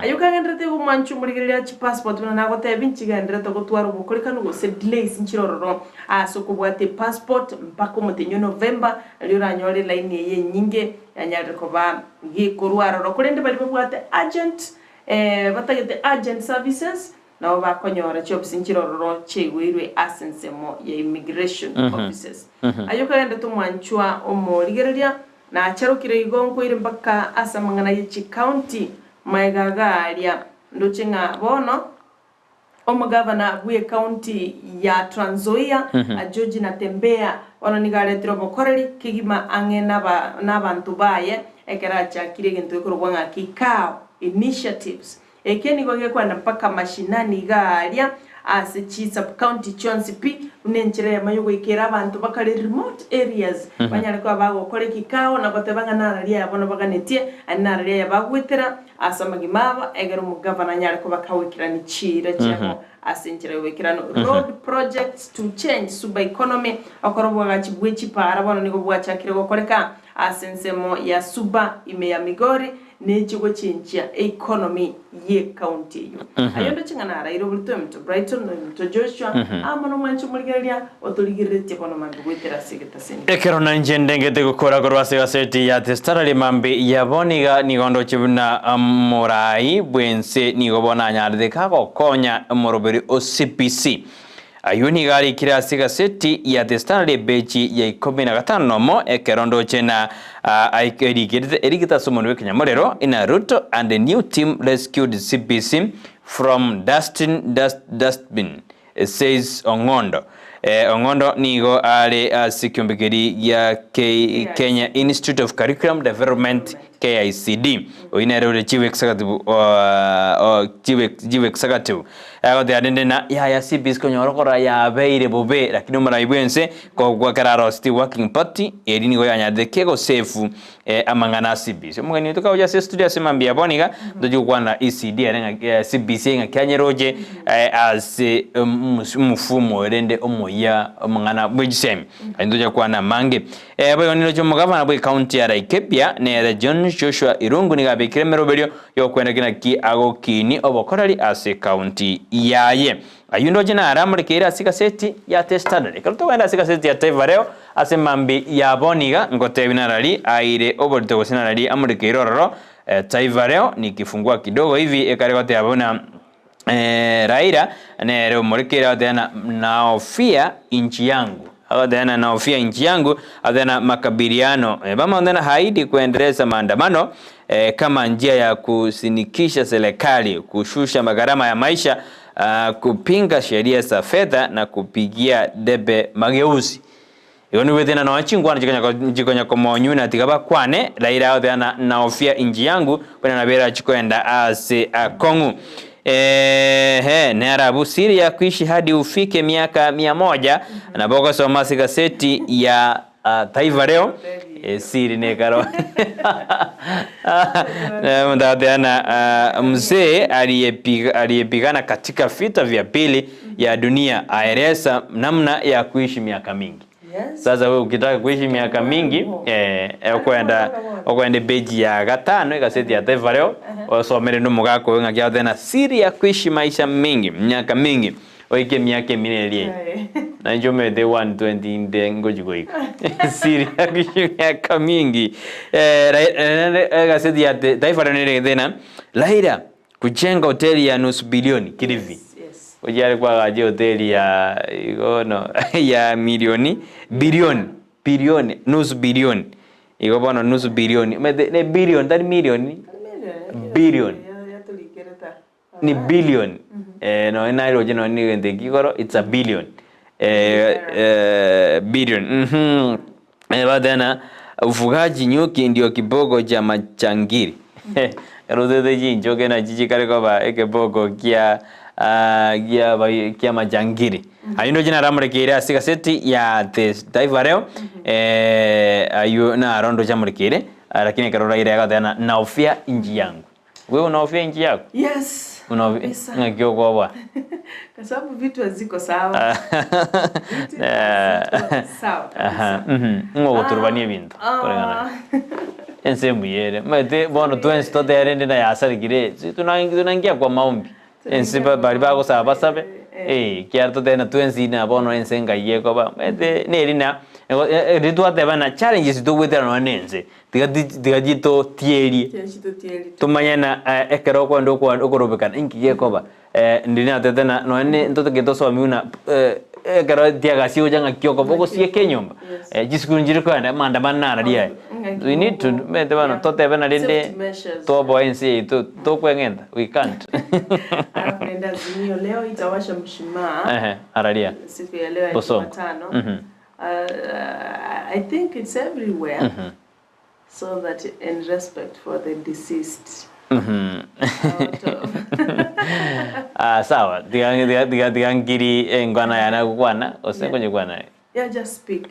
ayuka ngendrete ko manchu muligirira chi passport na nagote binchiga ngendrete ko twaro bukolikano go se delays nchirororo aso kubwate passport mpaka mutenyo November lira nyore line ye nyinge yanyare ko ba gikurwaro kurende bali bwate agent batagete agent services na bakonyora chopsinchirororo chegwirwe asensemo ya immigration offices ayuka ngende tumwanchwa omoligereria na charukire igonko ire mpaka asamangana yichi county maigagaria ndochenga bono omugavana bwe county ya Trans Nzoia George Natembea ono nigaretiro bokoreri kigima angena n'abantu baye ekeracha kiregento ikorwanga kikao initiatives ekeni goge kwa mpaka mashinani garia as chief sub county Chonsipi unenchire ya mayo ikera abantu bakari remote areas banyare kwa bago kore kikao na gotebanga nararia yabona baganetie anararia yabagwetera asamagimaba egero mugavana nyare ko bakawikira ni chira cyako asenchire wekirano road projects to change suba economy akorobo gachibwe chipara bono niko bwachakire gokoreka asensemo ya suba ime ya Migori nechigo chinchia economy ye county yo ayondo chingana rairo bulto mto Brighton no mto Joshua amono mancho mulgeria otoligirete bono mambi gwetera sigeta seni ekero na njendengete gukora korwase gaseti ya testarali mambi yaboniga nigondo chibuna morai bwense nigobona nyarde kago konya moroberi OCPC ayuni gari kirasi gaseti ya testarali bechi ya 15 mo ekerondo chena erigita somonwe Kenyamorero in a Ruto and a new team rescued CPC from dustbin, says Ongondo. Ongondo nigo ale sikiumbigiri ya Kenya Institute of Curriculum Development KICD oinero chief executive chief executive de adendena ya CPC konyorokora ya beire bobe lakini maraibwense ko gwakararo city working party edini go yanyade kego safe amangana CPC mugani tuka uja studio semambia boniga doju kwana ECD arenga CPC nga kanyeroje as mfumo erende omoya amangana bwijisem ndoja kwana mange bayo nilo chomugava na county ya Laikipia ne John Joshua Irungu niga bekire meroberio yokwenda kina ki ago kini obokorari ase county yaye ayundo jina aramurikira sikaseti ya testadare karuto wenda sikaseti ya Taivareo ase mambi ya boniga ngote binarali aire oborito gosinarali amurikira roro Taivareo nikifungua kidogo hivi ekarekote abona Raila ne leo murikira tena naofia inchi yangu adana naofia inchi yangu adana makabiliano bama ndana haidi kuendeleza maandamano kama njia ya kusinikisha serikali kushusha gharama ya maisha kupinga sheria za fedha na kupigia debe mageuzi yoni wetena no chingwana chikonya komonyuna tigaba kwane Raila adana naofia inchi yangu bwana nabera chikwenda ase akongu nera busiri ya kuishi hadi ufike miaka 100 na boko somasi gaseti ya Taivareo siri nekaro mzee aliyepigana katika vita vya pili ya dunia aeleza namna ya kuishi miaka mingi. Sasa wewe ukitaka kuishi miaka mingi okwenda beji ya 5 gaseti ya Taivareo osomere no mugako ngakia tena siri ya kuishi maisha mingi miaka mingi oike miaka mineli na njome de 120 ndengo jigoika siri ya kuishi miaka mingi gaseti ya Taivareo nile tena Raila kujenga hoteli ya nusu bilioni Kilifi ujari kwa gaji hoteli ya igono ya milioni bilioni nusu bilioni iko bono nusu bilioni ne bilioni tani milioni bilioni ni billion no inairo jeno ni ngende kigoro it's a billion billion badana ufugaji nyuki ndio kibogo cha machangiri rodede jinjo kena jiji kale kwa ekebogo kia kia majangiri ayundo jina ramurikire asikaseti ya Taivareo ayu na rondo jamurikire lakini karora ile yakatana naofia inji yangu wewe unaofia inji yako yes unaofia ngakio kwa bwa kwa sababu vitu haziko sawa sawa ngo turbanie bintu kulingana ense muyere mate bono twensi to derende na yasarigire tunangia kwa maombi ense bali bako saba sabe kiarto tena twensi na bono ense ngaye ko ba mate nerina ritwa teba na challenges to wetera no nense tigajito tieri tumanyana ekero kwa ndo kwa okorobekana inkiye ko ba ndina tetena no ne ntoto getoso miuna ekero tiagasi ujanga kyoko boko sie kenyomba jisikunjiri kwa maandamano na dia we need to mete bana tote bana lende to boensi to kwengenda we can't anaenda zinio leo itawasha mshumaa aradia siku ya leo ya Jumatano I think it's everywhere so that in respect for the deceased sawa digangiri ngwana yana kukwana osengo kwana yeah just speak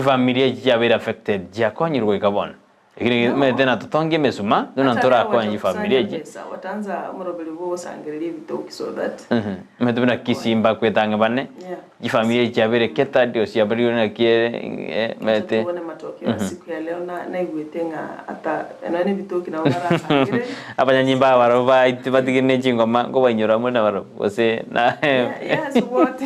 familia ya very affected ya konyirwa ikabona ikiri metena tutonge mesuma tunantora kwa familia ji wataanza murobeli bo sangerelie bitoki so that metuna kisimba kwetanga bane ji familia ya very keta dio sia bari na kie mete matokeo ya siku ya leo na igwetenga hata nani bitoki na ungara kangire abanyanyimba barova itibatigine chingoma ngo banyura muri na baro bose na yes what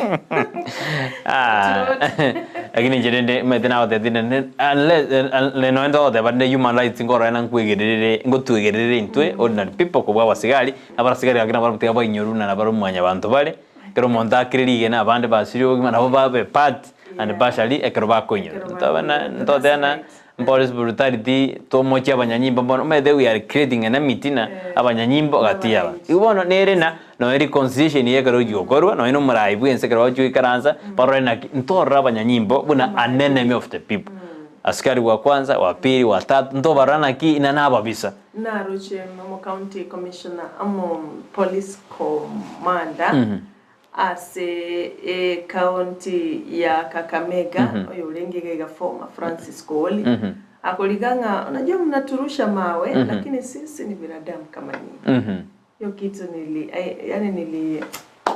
lakini njende metena ote dine unless le no ndo de bande human rights ngora na nkwegerere ngo twegerere intwe ordinary people ko bwa basigari abarasigari akina baro mutega banyuruna na baro mwanya abantu bale kero monta kirige na bande basiro ngima nabo babe part and partially ekero bakonyura tabana ntodena police brutality to mochi abanyanyimbo mbono mede we are creating an mitina abanyanyimbo gatia ibono nerena no eri concession yekero yokorwa no ino murai bwense kero ju ikaranza parona ntorra abanyanyimbo buna an enemy of the people askari wa kwanza wa pili wa tatu ndo barana ki inana babisa na roche mo county commissioner amo police commander ase county ya Kakamega oyo lengega former Francis Kooli akoliganga unajua mnaturusha mawe lakini sisi ni binadamu kama nyinyi hiyo kitu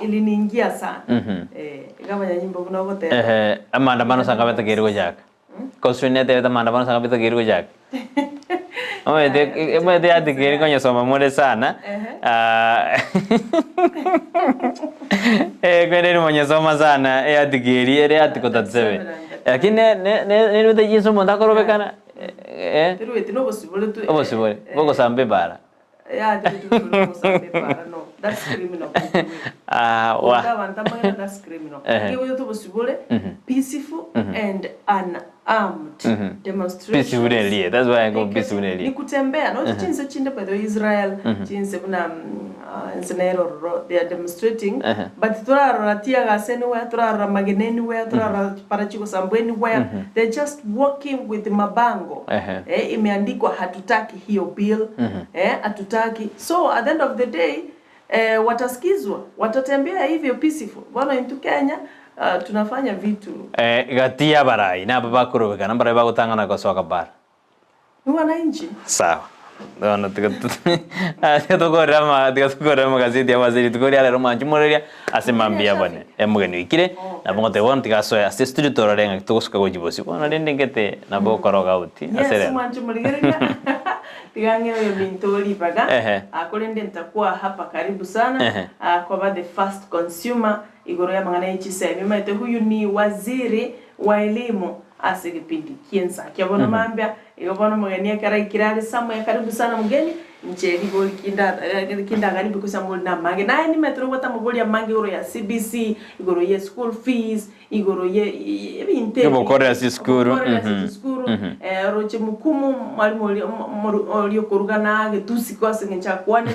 iliniingia sana kama nyimbo kuna wote maandamano sangabeta gergo jaka kosune te maandamano sangabeta gergo jaka Mwede ati kiri kwenye soma mwede sana. Kwende ni mwenye soma sana. Ati kiri, ati kotatsebe. Lakini nirude jinsu mwenda korobe kana. Nirude no possible tu. Possible. Boko sambe bara. Yeah, no sambe bara no. That's criminal. Wa. That's criminal. Kiyo tu possible peaceful and unarmed demonstration. Peaceful rally. That's why I go peaceful rally. Ni kutembea no chinse chinde by Israel chinse kuna Zenero they are demonstrating but turaratia gaseni we turara mageneni we turara parachiko sambweni we they're just walking with mabango imeandikwa hatutaki hiyo bill hatutaki so at the end of the day watasikizwa watatembea hivyo peaceful bwana in Kenya tunafanya vitu gatia barai na baba kurubika nambara baba gutangana kwa soka bar ni wananchi sawa Dono tukora magazeti ya waziri tukori ala romanchi moreria asemambia bone emugeni wikire na bongote won tigasoya assistant torarenga tugosuka gojibosi bona ndengete na bokoroga uti asere yes manchi moreria tigange yo mintori baga akolende nitakuwa hapa karibu sana kwa the first consumer igoro ya mangana y'ichisemi maite huyu ni waziri wa elimu asigipindi Ensakia bona mambya ibona mugeni akara ikirari samu ya karibu sana mugeni ncheri goli kinda karibu kusamul na mange na ni metro wata mugoli ya mange uro ya CBC igoro ye school fees igoro ye inte Makori ya skuru roche mukumu mwalimu olio kurugana getusi kwase nchakwane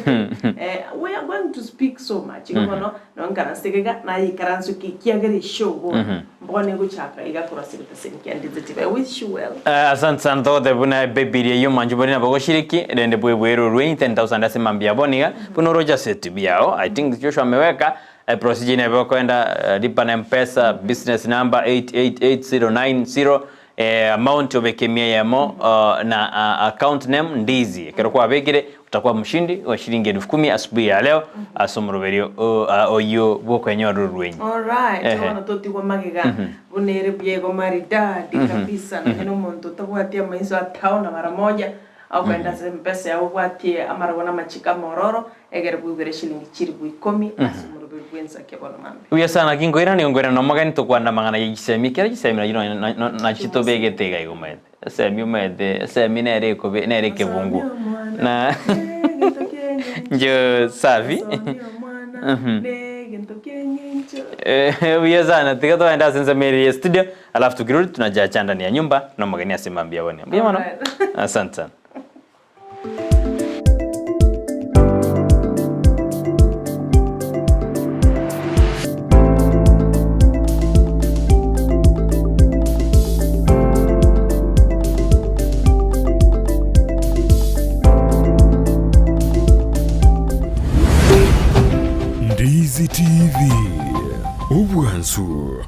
we are going to speak so much ngono nongana stegega na ikaransu kiagere show mbone guchaka igakora sibita senki Ndizi I wish you well asante sana tote buna bebirie yo manjuboni na bagoshiriki rende bwebwero rwe 10000 asemambia boniga puno roja set biao I think Joshua ameweka procedure na kwenda lipa na M-Pesa business number 888090 amount obekemia yamo na account name Ndizi kero kwa begire utakuwa mshindi wa shilingi 10,000 asubuhi ya leo asomroberio oyo boko enyoru rwenyi alright wana toti kwa magiga bunere biego maridadi kabisa na neno muntu tabwatia maizo ataona mara moja au kwenda M-Pesa ya ubwatie amarabona machika mororo egere bwibere shilingi chiri 10 asomroberio Ensakia bona mambe uya sana kingoira ni ngora no magani to kwanda mangana yisemi kera yisemi na chito begete ga igomete semi umete semi nere ko nere kebungu na njo savi uya sana tikato enda senza meri studio alafu tukirudi tunajaa ndani ya nyumba na magani asimambia bwana mbona mano asante sana Ndizi TV Ubwansu.